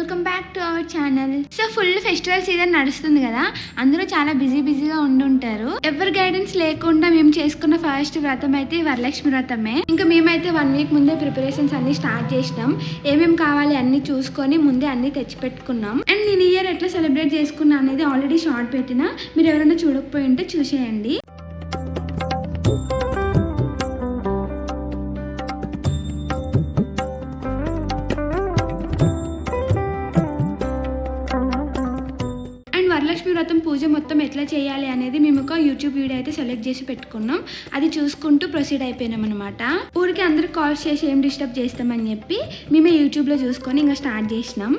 Welcome back to our channel. So full festival season నడుస్తుంది కదా, అందరూ చాలా బిజీగా ఉండుంటారు. ఎవరి గైడెన్స్ లేకుండా మేము చేసుకున్న ఫస్ట్ వ్రతం అయితే వరలక్ష్మి వ్రతమే. ఇంకా మేమైతే 1 వీక్ ముందే ప్రిపరేషన్స్ అన్ని స్టార్ట్ చేసినాం. ఏమేమి కావాలి అన్ని చూసుకొని ముందే అన్ని తెచ్చి పెట్టుకున్నాం. అండ్ నేను ఇయర్ ఎట్లా సెలబ్రేట్ చేసుకున్నా అనేది ఆల్రెడీ షార్ట్ పెట్టినా, మీరు ఎవరైనా చూడకపోయి ఉంటే చూసేయండి. వరలక్ష్మి వ్రతం పూజ మొత్తం ఎట్లా చేయాలి అనేది మేము ఒక యూట్యూబ్ వీడియో అయితే సెలెక్ట్ చేసి పెట్టుకున్నాం. అది చూసుకుంటూ ప్రొసీడ్ అయిపోయినాం అనమాట. ఊరికి అందరికి కాల్స్ చేసి ఏం డిస్టర్బ్ చేస్తామని చెప్పి మేమే యూట్యూబ్లో చూసుకొని ఇంకా స్టార్ట్ చేసినాం.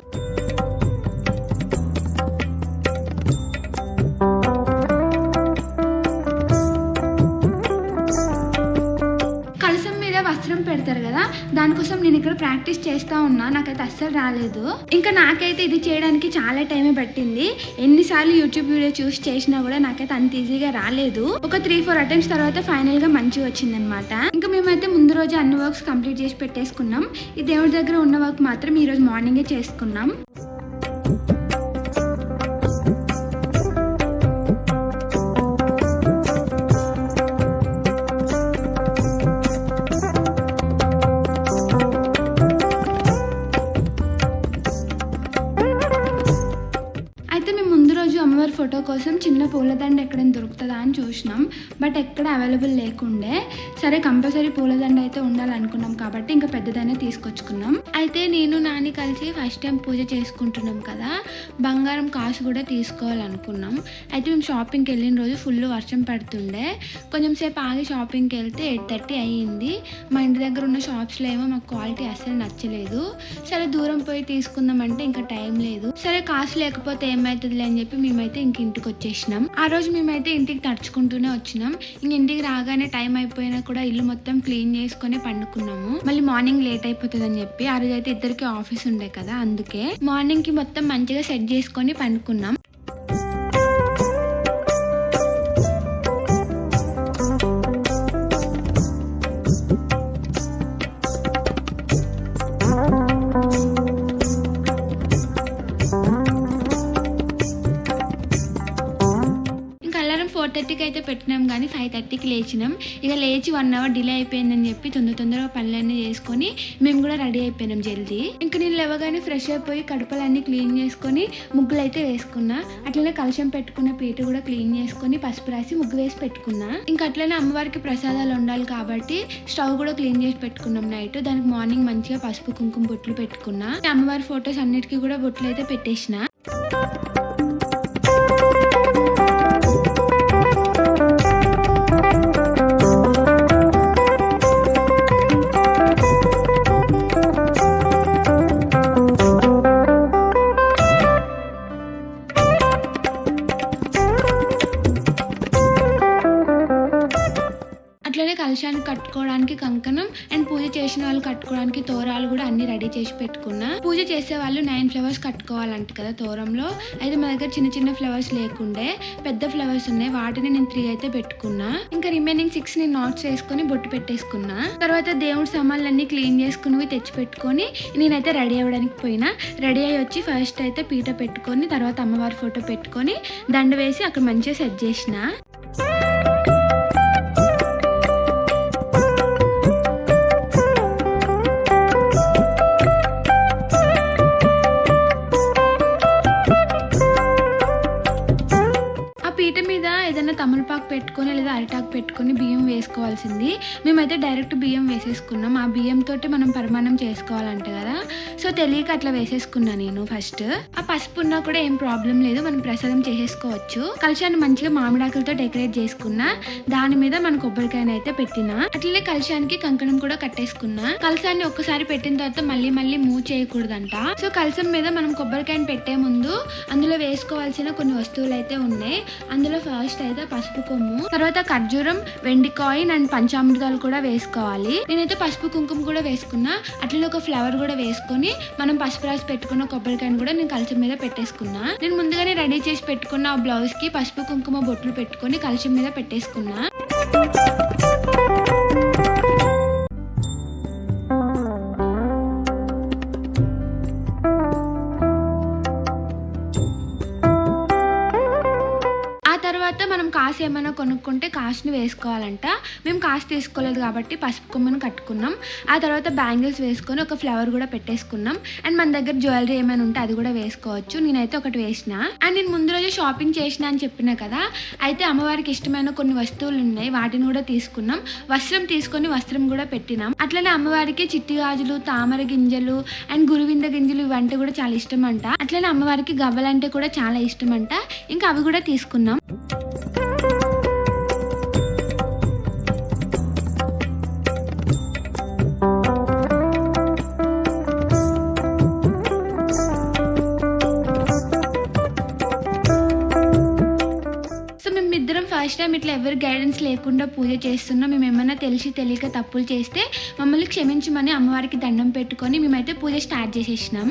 వస్త్రం పెడతారు కదా, దానికోసం నేను ఇక్కడ ప్రాక్టీస్ చేస్తూ ఉన్నా. నాకైతే అస్సలు రాలేదు. ఇంకా నాకైతే ఇది చేయడానికి చాలా టైమే పట్టింది. ఎన్నిసార్లు యూట్యూబ్ వీడియో చూసి చేసినా కూడా నాకైతే అంత ఈజీగా రాలేదు. ఒక 3-4 అటెంప్ట్స్ తర్వాత ఫైనల్ గా మంచిగా వచ్చింది అనమాట. ఇంకా మేమైతే ముందు రోజు అన్ని వర్క్స్ కంప్లీట్ చేసి పెట్టేసుకున్నాం. ఈ దేవుడి దగ్గర ఉన్న వర్క్ మాత్రం ఈ రోజు మార్నింగే చేసుకున్నాం. అమ్మవారి ఫోటో కోసం చిన్న పూలదండ ఎక్కడైనా దొరుకుతుందా అని చూసినాం. బట్ ఎక్కడ అవైలబుల్ లేకుండే. సరే కంపల్సరీ పూలదండ అయితే ఉండాలనుకున్నాం కాబట్టి ఇంకా పెద్దదనే తీసుకొచ్చుకున్నాం. అయితే నేను నాని కలిసి ఫస్ట్ టైం పూజ చేసుకుంటున్నాం కదా, బంగారం కాసు కూడా తీసుకోవాలనుకున్నాం. అయితే మేము షాపింగ్కి వెళ్ళిన రోజు ఫుల్ వర్షం పడుతుండే. కొంచెం సేపు ఆగి షాపింగ్కి వెళ్తే 8:30 అయ్యింది. మా ఇంటి దగ్గర ఉన్న షాప్స్లో ఏమో మాకు క్వాలిటీ అస్సలు నచ్చలేదు. సరే దూరం పోయి తీసుకుందామంటే ఇంకా టైం లేదు. సరే కాసు లేకపోతే ఏమవుతుందిలే అని చెప్పి మేమైతే ఇంక ఇంటికి వచ్చేసినాం. ఆ రోజు మేమైతే ఇంటికి తడుచుకుంటూనే వచ్చినాం. ఇంక ఇంటికి రాగానే టైం అయిపోయినా కూడా ఇల్లు మొత్తం క్లీన్ చేసుకుని పండుకున్నాము. మళ్ళీ మార్నింగ్ లేట్ అయిపోతుంది అని చెప్పి ఆ రోజు అయితే ఇద్దరికి ఆఫీస్ ఉండే కదా, అందుకే మార్నింగ్ కి మొత్తం మంచిగా సెట్ చేసుకొని పండుకున్నాం. అలారం 4:30కి అయితే పెట్టినాం కానీ 5:30కి లేచినాం. ఇక లేచి 1 అవర్ డిలే అయిపోయిందని చెప్పి తొందరగా పనులన్నీ చేసుకొని మేము కూడా రెడీ అయిపోయినాం జల్దీ. ఇంకా నేను లేవగానే ఫ్రెష్ అయిపోయి కడుపులన్నీ క్లీన్ చేసుకొని ముగ్గులు అయితే వేసుకున్నా. అట్లనే కలశం పెట్టుకున్న పీట కూడా క్లీన్ చేసుకొని పసుపు రాసి ముగ్గు వేసి పెట్టుకున్నా. ఇంకా అట్లనే అమ్మవారికి ప్రసాదాలు ఉండాలి కాబట్టి స్టవ్ కూడా క్లీన్ చేసి పెట్టుకున్నాం నైట్. దానికి మార్నింగ్ మంచిగా పసుపు కుంకుమ బొట్లు పెట్టుకున్నా. అమ్మవారి ఫొటోస్ అన్నిటికీ కూడా బొట్లు అయితే పెట్టేసిన. అట్లనే కలశాన్ని కట్టుకోవడానికి కంకణం అండ్ పూజ చేసిన వాళ్ళు కట్టుకోవడానికి తోరాలు కూడా అన్ని రెడీ చేసి పెట్టుకున్నా. పూజ చేసే వాళ్ళు 9 ఫ్లవర్స్ కట్టుకోవాలంట కదా తోరంలో. అయితే మా దగ్గర చిన్న ఫ్లవర్స్ లేకుండే, పెద్ద ఫ్లవర్స్ ఉన్నాయి. వాటిని నేను 3 అయితే పెట్టుకున్నా. ఇంకా రిమైనింగ్ 6 నేను నాట్స్ వేసుకొని బొట్టు పెట్టేసుకున్నా. తర్వాత దేవుడి సామాన్లన్నీ క్లీన్ చేసుకుని తెచ్చి పెట్టుకొని నేనైతే రెడీ అవ్వడానికి పోయినా. రెడీ అయ్యి వచ్చి ఫస్ట్ అయితే పీట పెట్టుకొని తర్వాత అమ్మవారి ఫోటో పెట్టుకొని దండ వేసి అక్కడ మంచిగా సెట్ చేసిన. పీట మీద ఏదైనా తమలపాకు పెట్టుకొని లేదా అరిటాకు పెట్టుకొని బియ్యం వేసుకోవాల్సింది. మేమైతే డైరెక్ట్ బియ్యం వేసేసుకున్నాం. ఆ బియ్యం తోటి మనం పరిమాణం చేసుకోవాలంట కదా, సో తెలియక అట్లా వేసేసుకున్నా నేను ఫస్ట్. ఆ పసుపు ఉన్నా కూడా ఏం ప్రాబ్లం లేదు, మనం ప్రసాదం చేసేసుకోవచ్చు. కలశాన్ని మంచిగా మామిడాకులతో డెకరేట్ చేసుకున్నా. దాని మీద మన కొబ్బరికాయని అయితే పెట్టినా. అట్లనే కలశానికి కంకణం కూడా కట్టేసుకున్నా. కలశాన్ని ఒక్కసారి పెట్టిన తర్వాత మళ్ళీ మూవ్ చేయకూడదంట. సో కలశం మీద మనం కొబ్బరికాయని పెట్టే ముందు అందులో వేసుకోవాల్సిన కొన్ని వస్తువులు అయితే ఉన్నాయి. అందులో ఫస్ట్ అయితే పసుపు కొమ్ము, తర్వాత ఖర్జూరం, వెండి కాయిన్ అండ్ పంచామృతాలు కూడా వేసుకోవాలి. నేనైతే పసుపు కుంకుమ కూడా వేసుకున్నా. అట్లనే ఒక ఫ్లవర్ కూడా వేసుకొని మనం పసుపు రాసి పెట్టుకున్న కొబ్బరికాయను కూడా నేను కలశం మీద పెట్టేసుకున్నా. నేను ముందుగానే రెడీ చేసి పెట్టుకున్న ఆ బ్లౌజ్ కి పసుపు కుంకుమ బొట్లు పెట్టుకొని కలశం మీద పెట్టేసుకున్నా. కాసు ఏమైనా కొనుక్కుంటే కాసుని వేసుకోవాలంట. మేము కాసు తీసుకోలేదు కాబట్టి పసుపు కొమ్మను కట్టుకున్నాం. ఆ తర్వాత బ్యాంగిల్స్ వేసుకొని ఒక ఫ్లవర్ కూడా పెట్టేసుకున్నాం. అండ్ మన దగ్గర జ్యువెలరీ ఏమైనా ఉంటే అది కూడా వేసుకోవచ్చు. నేనైతే ఒకటి వేసిన. అండ్ నేను ముందు రోజు షాపింగ్ చేసిన అని చెప్పిన కదా, అయితే అమ్మవారికి ఇష్టమైన కొన్ని వస్తువులు ఉన్నాయి, వాటిని కూడా తీసుకున్నాం. వస్త్రం తీసుకొని వస్త్రం కూడా పెట్టినాం. అట్లనే అమ్మవారికి చిట్టి గాజులు, తామర గింజలు అండ్ గురువింద గింజలు ఇవంటే కూడా చాలా ఇష్టం అంట. అట్లనే అమ్మవారికి గవ్వలంటే కూడా చాలా ఇష్టం అంట. ఇంకా అవి కూడా తీసుకున్నాం. ఫస్ట్ టైం ఇట్లా ఎవరి గైడెన్స్ లేకుండా పూజ చేస్తున్నాం. మేము ఏమైనా తెలిసి తెలియక తప్పులు చేస్తే మమ్మల్ని క్షమించమని అమ్మవారికి దండం పెట్టుకొని మేమైతే పూజ స్టార్ట్ చేసేసినాం.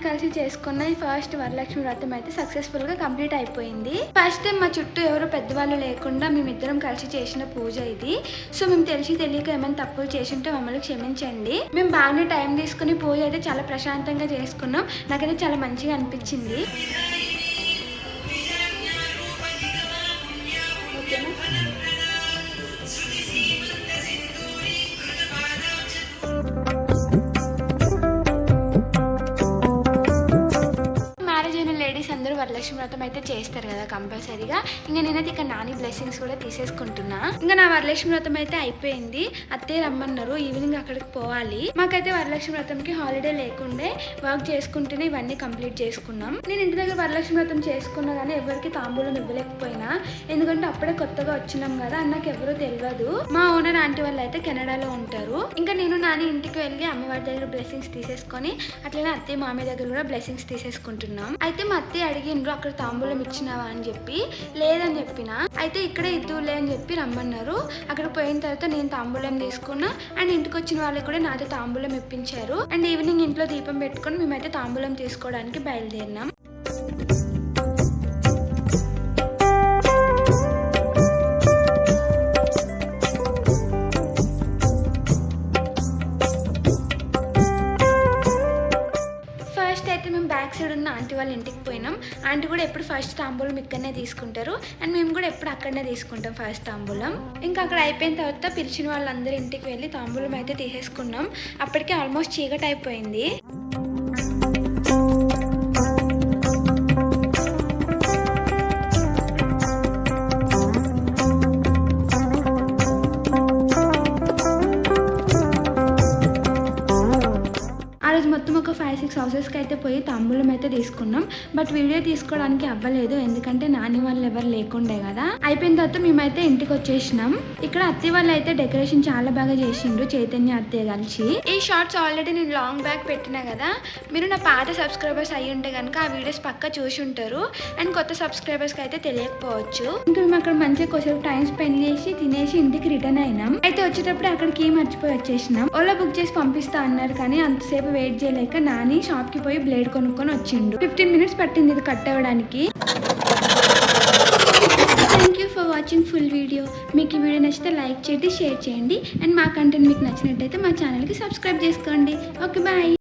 కలిసి చేసుకున్న ఈ ఫస్ట్ వరలక్ష్మి వ్రతం అయితే సక్సెస్ఫుల్ గా కంప్లీట్ అయిపోయింది. ఫస్ట్ టైం మా చుట్టూ ఎవరు పెద్దవాళ్ళు లేకుండా మేమిద్దరం కలిసి చేసిన పూజ ఇది. సో మేము తెలియక ఏమైనా తప్పులు చేసింటే మమ్మల్ని క్షమించండి. మేము బాగానే టైం తీసుకుని పూజ అయితే చాలా ప్రశాంతంగా చేసుకున్నాం. నాకైతే చాలా మంచిగా అనిపించింది. అందరూ వరలక్ష్మి వ్రతం అయితే చేస్తారు కదా కంపల్సరీగా. ఇంకా నేనైతే ఇక నాని బ్లెస్సింగ్స్ కూడా తీసేసుకుంటున్నా. ఇంకా నా వరలక్ష్మి వ్రతం అయితే అయిపోయింది. అత్తయ్య రమ్మన్నారు, ఈవినింగ్ అక్కడికి పోవాలి. మాకైతే వరలక్ష్మి వ్రతంకి హాలిడే లేకుండే వర్క్ చేసుకుంటూనే ఇవన్నీ కంప్లీట్ చేసుకున్నాం. నేను ఇంటి దగ్గర వరలక్ష్మి వ్రతం చేసుకున్నా కానీ ఎవరికి తాంబూలం ఇవ్వలేకపోయినా, ఎందుకంటే అప్పుడే కొత్తగా వచ్చినాం కదా, నాకు ఎవరూ తెలియదు. మా ఓనర్ ఆంటీ వాళ్ళు అయితే కెనడాలో ఉంటారు. ఇంకా నేను నాని ఇంటికి వెళ్ళి అమ్మవారి దగ్గర బ్లెస్సింగ్స్ తీసేసుకొని అట్లనే అత్తయ్య మామయ్య దగ్గర కూడా బ్లెస్సింగ్స్ తీసేసుకుంటున్నాం. అయితే మా అత్తయ్య అడిగిండ్రు అక్కడ తాంబూలం ఇచ్చినావా అని చెప్పి. లేదని చెప్పిన. అయితే ఇక్కడే ఇద్దులే అని చెప్పి రమ్మన్నారు. అక్కడ పోయిన తర్వాత నేను తాంబూలం తీసుకున్నా అండ్ ఇంటికి వచ్చిన వాళ్ళకి కూడా నాతో తాంబూలం ఇప్పించారు. అండ్ ఈవినింగ్ ఇంట్లో దీపం పెట్టుకొని మేమైతే తాంబూలం తీసుకోవడానికి బయలుదేరినాం. బ్యాక్ సైడ్ ఉన్న ఆంటీ వాళ్ళ ఇంటికి పోయినాం. ఆంటీ కూడా ఎప్పుడు ఫస్ట్ తాంబూలం ఇక్కడనే తీసుకుంటారు అండ్ మేము కూడా ఎప్పుడు అక్కడనే తీసుకుంటాం ఫస్ట్ తాంబూలం. ఇంకా అక్కడ అయిపోయిన తర్వాత పిలిచిన వాళ్ళందరూ ఇంటికి వెళ్ళి తాంబూలం అయితే తీసేసుకున్నాం. అప్పటికే ఆల్మోస్ట్ చీకటి అయిపోయింది. మొత్తం ఒక 5-6 హౌసెస్కి అయితే పోయి తాంబూలం అయితే తీసుకున్నాం. బట్ వీడియో తీసుకోవడానికి అవ్వలేదు, ఎందుకంటే నాని వాళ్ళు ఎవరు లేకుండే కదా. అయిపోయిన తర్వాత మేమైతే ఇంటికి వచ్చేసినాం. ఇక్కడ అత్తయ్య వాళ్ళు అయితే డెకరేషన్ చాలా బాగా చేసిండ్రు, చైతన్య అత్తయ్య కలిసి. ఈ షార్ట్స్ ఆల్రెడీ నేను లాంగ్ బ్యాక్ పెట్టినా కదా, మీరు నా పాత సబ్స్క్రైబర్స్ అయ్యి ఉంటే కనుక ఆ వీడియోస్ పక్కా చూసి ఉంటారు. అండ్ కొత్త సబ్స్క్రైబర్స్కి అయితే తెలియకపోవచ్చు. ఇంకా మేము అక్కడ మంచిగా కొంచెం టైం స్పెండ్ చేసి తినేసి ఇంటికి రిటర్న్ అయినాం. అయితే వచ్చేటప్పుడు అక్కడికి మర్చిపోయి వచ్చేసినాం. ఓలా బుక్ చేసి పంపిస్తా అన్నారు కానీ అంతసేపు వెయిట్ చేయలేక నాని షాప్ కి పోయి బ్లేడ్ కొనుక్కొని వచ్చిండు. 15 మినిట్స్ పట్టింది ఇది కట్ అవ్వడానికి. Thank you for watching full video. మీకు ఈ వీడియో నచ్చితే లైక్ చేయండి, షేర్ చేయండి. అండ్ మా కంటెంట్ మీకు నచ్చినట్టయితే మా ఛానల్కి సబ్స్క్రైబ్ చేసుకోండి. Okay, bye.